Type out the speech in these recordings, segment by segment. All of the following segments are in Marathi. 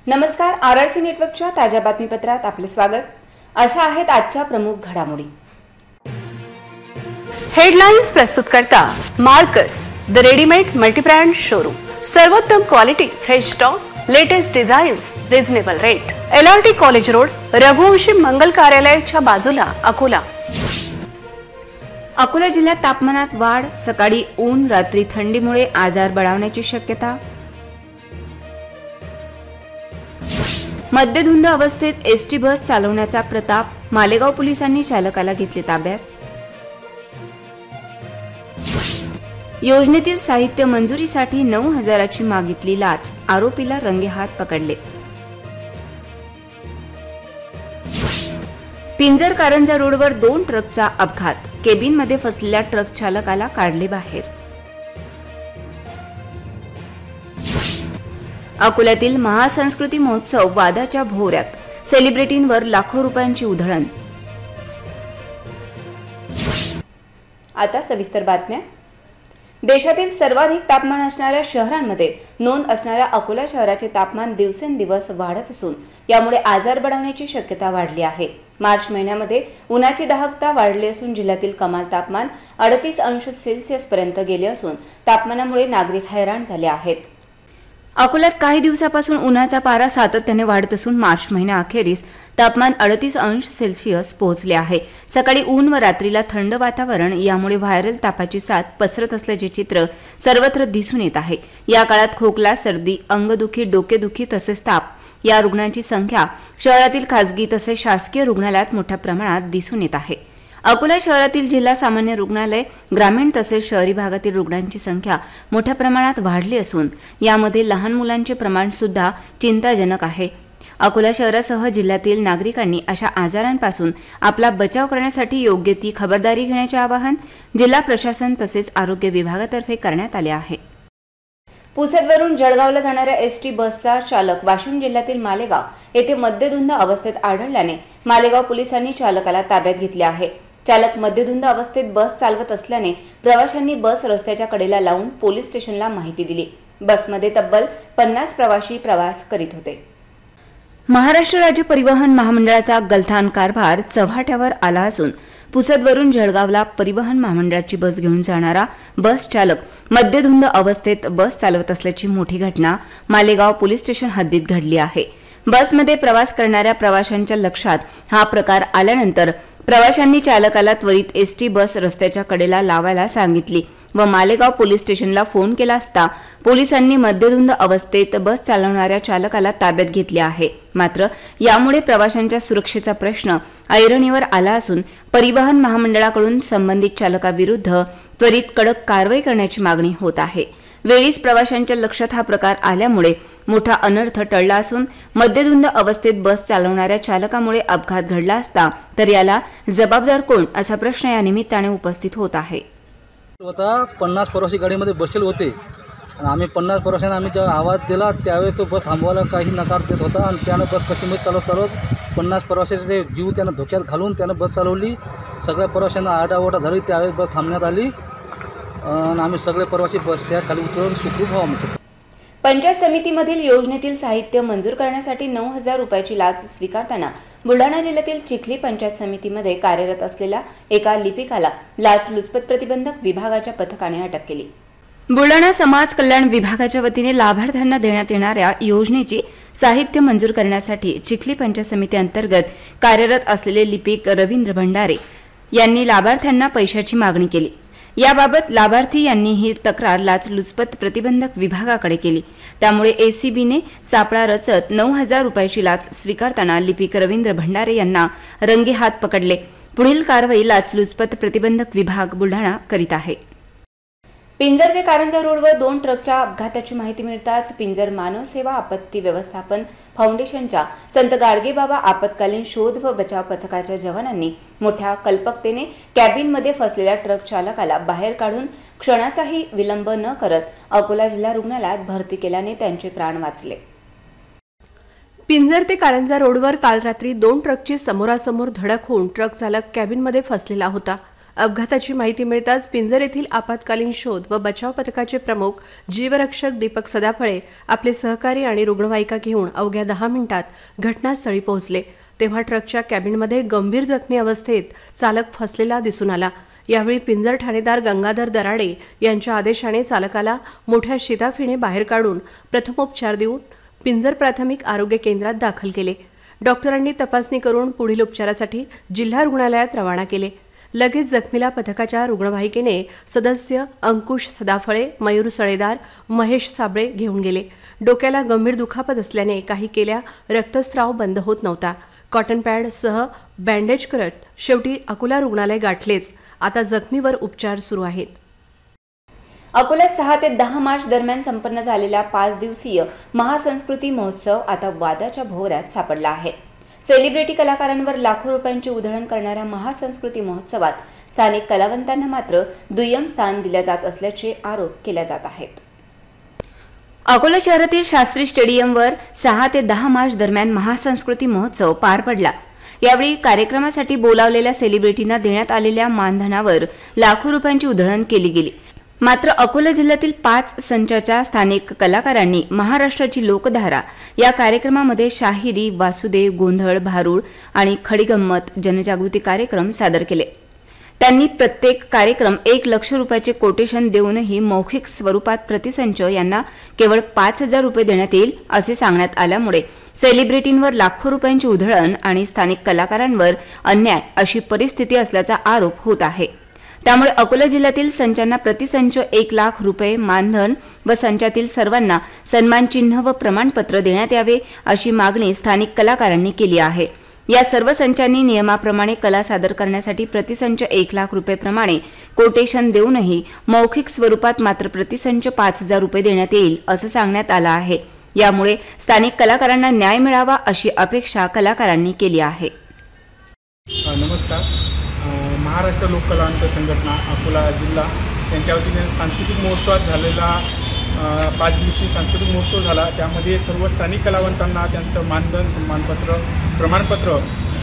नमस्कार, आरआरसी नेटवर्कच्या ताज्या बातमीपत्रात आपले स्वागत। अशा आहेत आजच्या प्रमुख घडामोडी। हेडलाइन्स प्रस्तुत करता Marcus the readymade multibrand showroom. सर्वोत्तम quality, fresh stock, latest designs, reasonable rate. LRT college road, Raghuvanshi मंगल कार्यालयाच्या बाजूला, अकोला। अकोला जिल्ह्यात तापमानात वाढ, सकाळी ऊन, रात्री थंडीमुळे आजार बळावण्याची शक्यता। मद्यधुंद अवस्थेत एसटी बस चालवण्याचा प्रताप, मालेगाव पोलिसांनी चालकाला घेतले ताब्यात। योजनेतील साहित्य मंजुरीसाठी 9,000ची मागितली लाच, आरोपीला रंगेहात पकडले। पिंजर कारंजा रोडवर 2 ट्रकचा अपघात, केबिनमध्ये फसलेल्या ट्रक चालकाला काढले बाहेर। अकोल्यातील महासंस्कृती महोत्सव वादाच्या भोवऱ्यात, सेलिब्रिटींवर लाखो रुपयांची उधळण। आता सविस्तर बातम्या। देशातील सर्वाधिक तापमान असणाऱ्या शहरांमध्ये नोंद असणाऱ्या अकोला शहराचे तापमान दिवसेंदिवस वाढत असून यामुळे आजार बळावण्याची शक्यता वाढली आहे। मार्च महिन्यामध्ये उन्हाची दाहकता वाढली असून जिल्ह्यातील कमाल तापमान 38 अंश सेल्सिअस पर्यंत गेले असून तापमानामुळे नागरिक हैराण झाले आहेत। अकोल्यात काही दिवसापासून उन्हाचा पारा सातत्याने वाढत असून मार्च महिन्याअखेरीस तापमान 38 अंश सेल्सिअस पोहोचले आहे। सकाळी ऊन व रात्रीला थंड वातावरण यामुळे व्हायरल तापाची साथ पसरत असल्याचे चित्र सर्वत्र दिसून येत आहे। या काळात खोकला, सर्दी, अंगदुखी, डोकेदुखी तसेच ताप या रुग्णांची संख्या शहरातील खासगी तसेच शासकीय रुग्णालयात मोठ्या प्रमाणात दिसून येत आहे। अकोला शहरातील जिल्हा सामान्य रुग्णालय, ग्रामीण तसेच शहरी भागातील रुग्णांची संख्या मोठ्या प्रमाणात वाढली असून यामध्ये लहान मुलांचे प्रमाण सुद्धा चिंताजनक आहे। अकोला शहरासह जिल्ह्यातील नागरिकांनी अशा आजारांपासून आपला बचाव करण्यासाठी योग्य ती खबरदारी घेण्याचे आवाहन जिल्हा प्रशासन तसेच आरोग्य विभागातर्फे करण्यात आले आहे। पुसदवरून जळगावला जाणाऱ्या एसटी बसचा चालक वाशिम जिल्ह्यातील मालेगाव येथे मद्यधुंद अवस्थेत आढळल्याने मालेगाव पोलिसांनी चालकाला ताब्यात घेतले आहे। चालक मद्यधुंद अवस्थेत बस चालवत असल्याने प्रवाशांनी बस रस्त्याच्या कडेला लावून पोलीस स्टेशनला माहिती दिली। बसमध्ये तब्बल 50 प्रवासी प्रवास करीत होते। महाराष्ट्र राज्य परिवहन महामंडळाचा गलथान कारभार चव्हाट्यावर आला असून पुसदवरून जळगावला परिवहन महामंडळाची बस घेऊन जाणारा बस चालक मद्यधुंद अवस्थेत बस चालवत असल्याची मोठी घटना मालेगाव पोलीस स्टेशन हद्दीत घडली आहे। बसमध्ये प्रवास करणाऱ्या प्रवाशांच्या लक्षात हा प्रकार आल्यानंतर प्रवाशांनी चालकाला त्वरित एसटी बस रस्त्याच्या कडेला लावायला सांगितली व मालेगाव पोलीस स्टेशनला फोन केला असता पोलिसांनी मद्यधुंद अवस्थेत बस चालवणाऱ्या चालकाला ताब्यात घेतले आहे। मात्र यामुळे प्रवाशांच्या सुरक्षेचा प्रश्न ऐरणीवर आला असून परिवहन महामंडळाकडून संबंधित चालकाविरुद्ध त्वरित कडक कारवाई करण्याची मागणी होत आहे। वेळीच प्रवाशांच्या लक्षात हा प्रकार आल्यामुळे मोठा अनर्थ टळला असून मद्यधुंद अवस्थेत बस चालवणाऱ्या चालकामुळे अपघात घडला असता तर याला जबाबदार कोण असा प्रश्न या निमित्ताने उपस्थित होत आहे। 50 प्रवासी गाडीमध्ये बसलेले होते आणि आम्ही 50 प्रवाशांना आम्ही जेव्हा आवाज दिला त्यावेळेस तो बस थांबवायला काही नकार देत होता आणि त्यानं बस कशीमध्ये चालवत 50 प्रवाशांचे जीव त्यानं धोक्यात घालून त्यानं बस चालवली। सगळ्या प्रवाशांना आरडाओरडा झाली, त्यावेळेस बस थांबण्यात आली आणि आम्ही सगळे प्रवासी बसच्या खाली उतरून सुखरूप व्हावं म्हणतो। पंचायत समितीमधील योजनेतील साहित्य मंजूर करण्यासाठी 9,000 रुपयाची लाच स्वीकारताना बुलढाणा जिल्ह्यातील चिखली पंचायत समितीमध्ये कार्यरत असलेल्या एका लिपिकाला लाचलुचपत प्रतिबंधक विभागाच्या पथकाने अटक केली। बुलढाणा समाज कल्याण विभागाच्या वतीने लाभार्थ्यांना देण्यात येणाऱ्या योजनेची साहित्य मंजूर करण्यासाठी चिखली पंचायत समिती अंतर्गत कार्यरत असलेले लिपिक रवींद्र भंडारे यांनी लाभार्थ्यांना पैशाची मागणी केली। याबाबत लाभार्थी यांनी ही तक्रार लाचलुचपत प्रतिबंधक विभागाकडे केली। त्यामुळे एसीबीने सापळा रचत 9,000 रुपयाची लाच स्वीकारताना लिपिक रवींद्र भंडारे यांना रंगेहात पकडले। पुढील कारवाई लाचलुचपत प्रतिबंधक विभाग बुलढाणा करीत आहे। पिंजर ते कारंजा रोडवर 2 ट्रकच्या अपघाताची माहिती मिळताच पिंजर मानव सेवा आपत्ती व्यवस्थापन फाउंडेशनच्या संत गाडगेबाबा आपत्कालीन शोध व बचाव पथकाच्या जवानांनी मोठ्या कल्पकतेने कॅबिनमध्ये फसलेल्या ट्रक चालकाला बाहेर काढून क्षणाचाही विलंब न करत अकोला जिल्हा रुग्णालयात भरती केल्याने त्यांचे प्राण वाचले। पिंजर ते कारंजा रोडवर काल रात्री 2 ट्रकची समोरासमोर धडक होऊन ट्रक चालक कॅबिनमध्ये फसलेला होता। अपघाताची माहिती मिळताच पिंजर येथील आपत्कालीन शोध व बचाव पथकाचे प्रमुख जीवरक्षक दीपक सदाफळे आपले सहकारी आणि रुग्णवाहिका घेऊन अवघ्या 10 मिनिटात घटनास्थळी पोहोचले तेव्हा ट्रकच्या कॅबिनमध्ये गंभीर जखमी अवस्थेत चालक फसलेला दिसून आला। यावेळी पिंजर ठाणेदार गंगाधर दराडे यांच्या आदेशाने चालकाला मोठ्या शिताफीने बाहेर काढून प्रथमोपचार देऊन पिंजर प्राथमिक आरोग्य केंद्रात दाखल केले। डॉक्टरांनी तपासणी करून पुढील उपचारासाठी जिल्हा रुग्णालयात रवाना केले। लगेच जखमीला पथकाच्या रुग्णवाहिकेने सदस्य अंकुश सदाफळे, मयूर सळेदार, महेश साबळे घेऊन गेले। डोक्याला गंभीर दुखापत असल्याने काही केल्या रक्तस्राव बंद होत नव्हता। कॉटन पॅडसह बँडेज करत शेवटी अकोला रुग्णालय गाठलेच। आता जखमीवर उपचार सुरू आहेत। अकोल्यात 6 ते 10 मार्च दरम्यान संपन्न झालेला 5 दिवसीय महासंस्कृती महोत्सव आता वादाच्या भोवऱ्यात सापडला आहे। सेलिब्रिटी कलाकारांवर लाखो रुपयांची उधळण करणाऱ्या महासंस्कृती महोत्सवात स्थानिक कलावंतांना मात्र दुय्यम स्थान दिले जात असल्याचे आरोप केले जात आहेत। अकोला शहरातील शास्त्री स्टेडियमवर 6 ते 10 मार्च दरम्यान महासंस्कृती महोत्सव पार पडला। यावेळी कार्यक्रमासाठी बोलावलेल्या सेलिब्रिटींना देण्यात आलेल्या मानधनावर लाखो रुपयांची उधळण केली गेली। मात्र अकोला जिल्ह्यातील 5 संचाच्या स्थानिक कलाकारांनी महाराष्ट्राची लोकधारा या कार्यक्रमामध्ये शाहिरी, वासुदेव, गोंधळ, भारूड आणि खडीगंमत जनजागृती कार्यक्रम सादर केले। त्यांनी प्रत्येक कार्यक्रम 1 लाख रुपयाचे कोटेशन देऊनही मौखिक स्वरूपात प्रतिसंच यांना केवळ 5,000 रुपये देण्यात येईल असे सांगण्यात आल्यामुळे सेलिब्रिटींवर लाखो रुपयांची उधळण आणि स्थानिक कलाकारांवर अन्याय अशी परिस्थिती असल्याचा आरोप होत आहे। त्यामुळे अकोला जिल्ह्यातील संचांना प्रतिसंच 1 लाख रुपये मानधन व संचातील सर्वांना सन्मान चिन्ह व प्रमाणपत्र देण्यात यावे अशी मागणी स्थानिक कलाकारांनी केली आहे। या सर्व संचांनी नियमाप्रमाणे कला सादर करण्यासाठी प्रतिसंच 1 लाख रुपये प्रमाणे कोटेशन देऊनही मौखिक स्वरूपात मात्र प्रतिसंच 5,000 रुपये देण्यात येईल असं सांगण्यात आलं आहे। यामुळे स्थानिक कलाकारांना न्याय मिळावा अशी अपेक्षा कलाकारांनी केली आहे। नमस्कार। महाराष्ट्र लोककलावंत संघटना अकोला जिल्हा यांच्या वतीने सांस्कृतिक महोत्सवात झालेला 5 दिवसीय सांस्कृतिक महोत्सव झाला। त्यामध्ये सर्व स्थानिक कलावंतांना त्यांचं मानधन, सन्मानपत्र, प्रमाणपत्र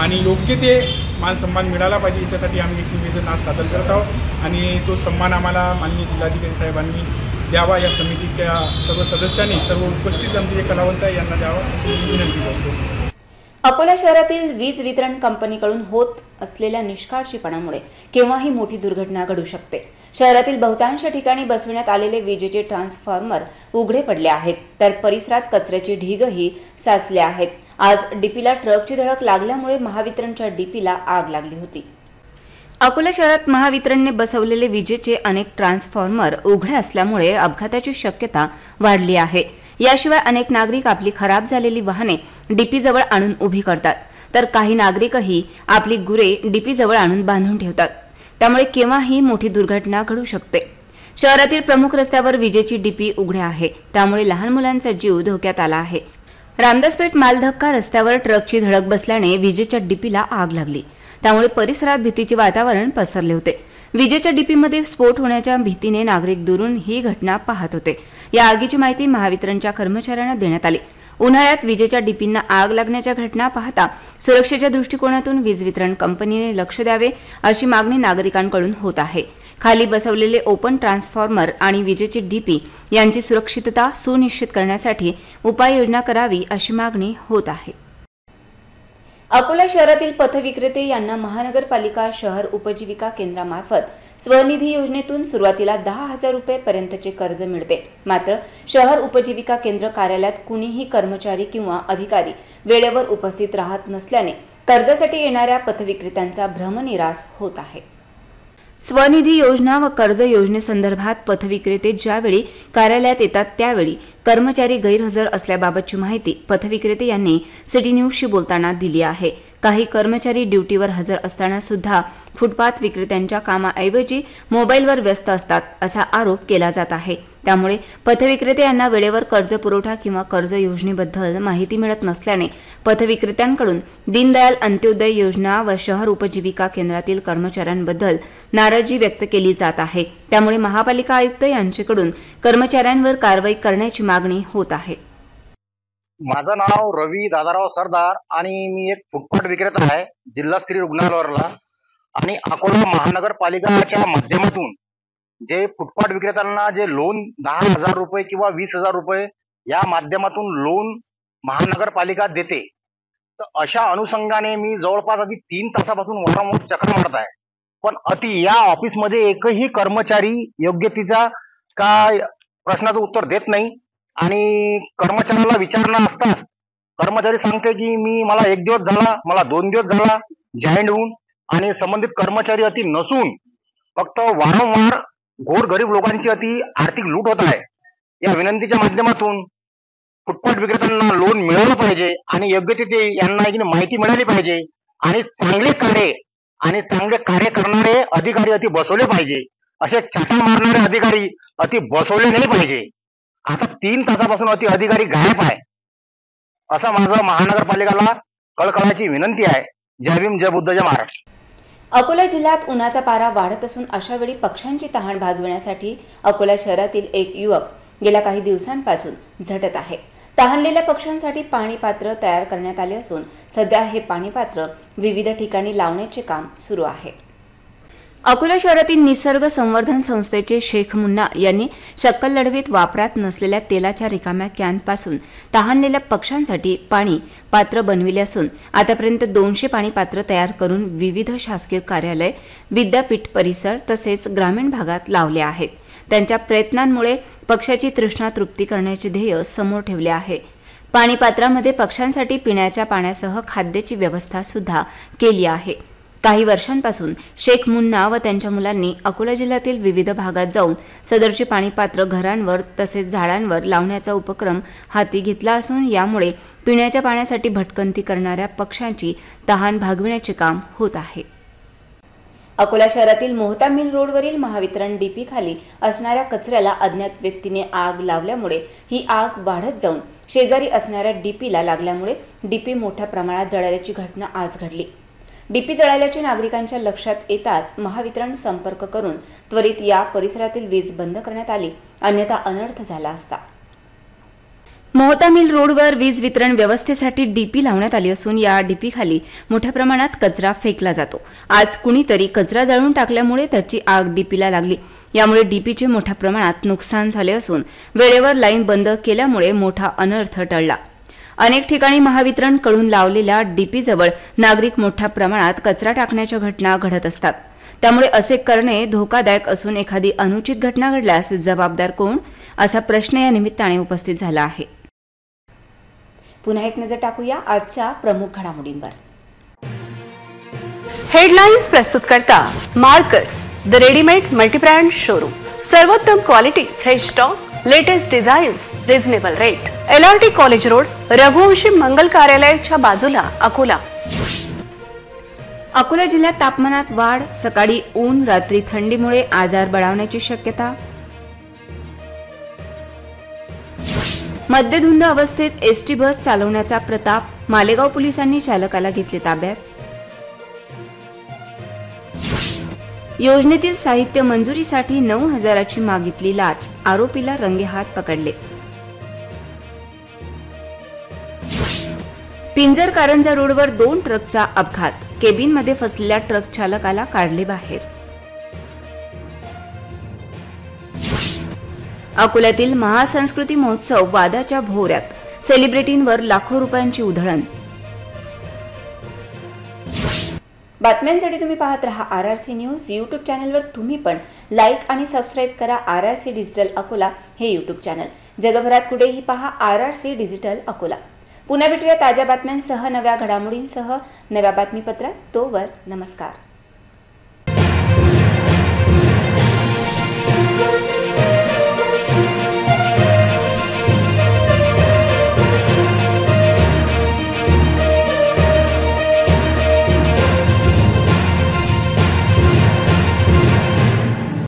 आणि योग्य ते मान सन्मान मिळाला पाहिजे याच्यासाठी आम्ही एक निवेदन आज सादर करत आहोत आणि तो सन्मान आम्हाला माननीय जिल्हाधिकारी साहेबांनी द्यावा। या समितीच्या सर्व सदस्यांनी, सर्व उपस्थित आमचे जे कलावंत आहे यांना द्यावा अशी विनंती करतो। अकोला शहरातील वीज वितरण कंपनीकडून होत असलेल्या निष्काळजीपणामुळे केव्हाही मोठी दुर्घटना घडू शकते। शहरातील बहुतांश ठिकाणी बसविण्यात आलेले विजेचे ट्रान्सफॉर्मर उघडे पडले आहेत, तर परिसरात कचऱ्याचे ढीगही साचले आहेत। आज डीपीला ट्रकची धडक लागल्यामुळे महावितरणच्या डीपीला आग लागली होती। अकोला शहरात महावितरणने बसवलेले विजेचे अनेक ट्रान्सफॉर्मर उघडे असल्यामुळे अपघाताची शक्यता वाढली आहे। याशिवाय अनेक नागरिक आपली खराब झालेली वाहने डीपीजवळ आणून उभी करतात, तर काही नागरिकही आपली गुरे डीपीजवळ आणून बांधून ठेवतात। त्यामुळे केव्हाही मोठी दुर्घटना घडू शकते। शहरातील प्रमुख रस्त्यावर विजेची डीपी उघडे आहे, त्यामुळे लहान मुलांचा जीव धोक्यात आला आहे। रामदासपेठ मालधक्का रस्त्यावर ट्रकची धडक बसल्याने विजेच्या डीपीला आग लागली, त्यामुळे परिसरात भीतीचे वातावरण पसरले होते। विजेच्या डीपीमध्ये स्फोट होण्याच्या भीतीने नागरिक दुरून ही घटना पाहत होते। या आगीची माहिती महावितरणच्या कर्मचाऱ्यांना देण्यात आली। उन्हाळ्यात विजेच्या डीपींना आग लागण्याच्या घटना पाहता सुरक्षेच्या दृष्टिकोनातून वीज वितरण कंपनीने लक्ष द्यावे अशी मागणी नागरिकांकडून होत आहे। खाली बसवलेले ओपन ट्रान्सफॉर्मर आणि विजेची डीपी यांची सुरक्षितता सुनिश्चित करण्यासाठी उपाययोजना करावी अशी मागणी होत आहे। अकोला शहरातील पथविक्रेते यांना महानगरपालिका शहर उपजीविका केंद्रामार्फत स्वनिधी योजनेतून सुरुवातीला 10,000 रुपये पर्यंतचे कर्ज मिळते। मात्र शहर उपजीविका केंद्र कार्यालयात कुणीही कर्मचारी किंवा अधिकारी वेळेवर उपस्थित राहत नसल्याने कर्जासाठी येणाऱ्या पथविक्रेत्यांचा भ्रमनिरास होत आहे। स्वनिधी योजना व कर्ज योजनेसंदर्भात पथविक्रेते ज्यावेळी कार्यालयात येतात त्यावेळी कर्मचारी गैरहजर असल्याबाबतची माहिती पथविक्रेते यांनी सिटी न्यूजशी बोलताना दिली आहे। काही कर्मचारी ड्युटीवर हजर असताना सुद्धा फुटपाथ विक्रेत्यांच्या कामाऐवजी मोबाईलवर व्यस्त असतात असा आरोप केला जात आहे। त्यामुळे पथविक्रेते यांना वेळेवर कर्ज पुरवठा किंवा कर्ज योजनेबद्दल माहिती मिळत नसल्याने पथविक्रेत्यांकडून दीनदयाल अंत्योदय योजना व शहर उपजीविका केंद्रातील कर्मचाऱ्यांबद्दल नाराजी व्यक्त केली जात आहे। त्यामुळे महापालिका आयुक्त यांच्याकडून कर्मचाऱ्यांवर कारवाई करण्याची मागणी होत आहे। माझं नाव रवी दादाराव सरदार आणि मी एक फुटपाथ विक्रेता आहे जिल्हा स्त्री रुग्णालयावरला। आणि अकोला महानगरपालिकाच्या माध्यमातून जे फुटपाथ विक्रेत्यांना जे लोन 10,000 रुपये किंवा 20,000 रुपये या माध्यमातून लोन महानगरपालिका देते, तर अशा अनुषंगाने मी जवळपास अगदी 3 तासापासून वारंवार चक्र मारत आहे. पण या ऑफिसमध्ये एकही कर्मचारी योग्यतेचा काय प्रश्नाचं उत्तर देत नाही. आणि कर्मचाऱ्याला विचारणं असताच कर्मचारी सांगते की मला 1 दिवस झाला, मला 2 दिवस झाला जॉईन होऊन, आणि संबंधित कर्मचारी अति नसून फक्त वारंवार गोरगरीब लोकांची अति आर्थिक लूट होत आहे. या विनंतीच्या माध्यमातून फुटपाथ विक्रेत्यांना लोन मिळालं पाहिजे आणि योग्य तिथे यांना माहिती मिळाली पाहिजे आणि चांगले कार्य करणारे अधिकारी अति बसवले पाहिजे. असे छाटा मारणारे अधिकारी अति बसवले नाही पाहिजे. आता 3 तासापासून अति अधिकारी गायब आहे. असं माझं महानगरपालिकेला कळकळाची विनंती आहे. जय भीम, जय बुद्ध, जय महाराष्ट्र. अकोला जिल्ह्यात उन्हाचा पारा वाढत असून अशा वेळी पक्ष्यांची तहान भागविण्यासाठी अकोला शहरातील एक युवक गेल्या काही दिवसांपासून झटत आहे. तहानलेल्या पक्ष्यांसाठी पाणी पात्र तयार करण्यात आले असून सध्या हे पाणी पात्र विविध ठिकाणी लावण्याचे काम सुरू आहे. अकोला शहरातील निसर्ग संवर्धन संस्थेचे शेख मुन्ना यांनी शक्कल लढवीत वापरात नसलेल्या तेलाच्या रिकाम्या कॅनपासून तहानलेल्या पक्ष्यांसाठी पाणी पात्र बनविले असून आतापर्यंत 200 पाणी पात्र तयार करून विविध शासकीय कार्यालय, विद्यापीठ परिसर तसेच ग्रामीण भागात लावले आहेत. त्यांच्या प्रयत्नांमुळे पक्ष्याची तृष्णा तृप्ती करण्याचे ध्येय समोर ठेवले आहे. पाणीपात्रामध्ये पक्ष्यांसाठी पिण्याच्या पाण्यासह खाद्याची व्यवस्था सुद्धा केली आहे. काही वर्षांपासून शेख मुन्ना व त्यांच्या मुलांनी अकोला जिल्ह्यातील विविध भागात जाऊन सदरची पाणीपात्र घरांवर तसेच झाडांवर लावण्याचा उपक्रम हाती घेतला असून यामुळे पिण्याच्या पाण्यासाठी भटकंती करणाऱ्या पक्ष्यांची तहान भागविण्याचे काम होत आहे. अकोला शहरातील मोहता मिल रोडवरील महावितरण डीपी खाली असणाऱ्या कचऱ्याला अज्ञात व्यक्तीने आग लावल्यामुळे ही आग वाढत जाऊन शेजारी असणाऱ्या डीपीला लागल्यामुळे डीपी मोठ्या प्रमाणात जळाल्याची घटना आज घडली. डीपी जळाल्याचे नागरिकांच्या लक्षात येताच महावितरण संपर्क करून त्वरित या परिसरातील वीज बंद करण्यात आली, अन्यथा अनर्थ झाला असता. मोहता मिल रोडवर वीज वितरण व्यवस्थेसाठी डीपी लावण्यात आली असून या डीपी खाली मोठ्या प्रमाणात कचरा फेकला जातो. आज कुणीतरी कचरा जाळून टाकल्यामुळे त्याची आग डीपीला लागली. यामुळे डीपीचे मोठ्या प्रमाणात नुकसान झाले असून वेळेवर लाईन बंद केल्यामुळे मोठा अनर्थ टळला. अनेक ठिकाणी महावितरणकडून लावलेल्या डीपीजवळ नागरिक मोठ्या प्रमाणात कचरा टाकण्याच्या घटना घडत असतात. त्यामुळे असे करणे धोकादायक असून एखादी अनुचित घटना घडल्यास जबाबदार कोण, असा प्रश्न या निमित्ताने उपस्थित झाला आहे. पुन्हा एक नजर टाकूया आजच्या प्रमुख घडामोडींवर. हेडलाइन्स प्रस्तुत करता Marcus the readymade multibrand showroom. सर्वोत्तम quality, fresh stock, latest designs, reasonable rate. LRT college road, Raghuvanshi मंगल कार्यालयाच्या बाजूला, अकोला. अकोला जिल्ह्यात तापमानात वाढ, सकाळी ऊन, रात्री थंडीमुळे आजार बळावण्याची शक्यता. मद्यधुंद अवस्थेत एसटी बस चालवण्याचा प्रताप, मालेगाव पोलिसांनी चालकाला घेतले ताब्यात. योजनेतील साहित्य मंजुरीसाठी 9,000ची मागितली लाच, आरोपीला रंगेहात पकडले. पिंजर कारंजा रोडवर 2 ट्रकचा अपघात, केबिनमध्ये फसलेल्या ट्रक चालकाला काढले बाहेर. अकोल्यातील महासंस्कृती महोत्सव वादाच्या भोवऱ्यात, सेलिब्रिटींवर लाखो रुपयांची उधळण. बातम्यांसाठी तुम्ही पाहत रहा RRC न्यूज. यूट्यूब चॅनलवर तुम्ही पण लाईक आणि सबस्क्राईब करा RRC डिजिटल अकोला हे यूट्यूब चॅनल. जगभरात कुठेही पहा RRC डिजिटल अकोला. पुन्हा भेटूया ताज्या बातम्यांसह, नव्या घडामोडींसह, नव्या बातमीपत्रात. तोवर नमस्कार.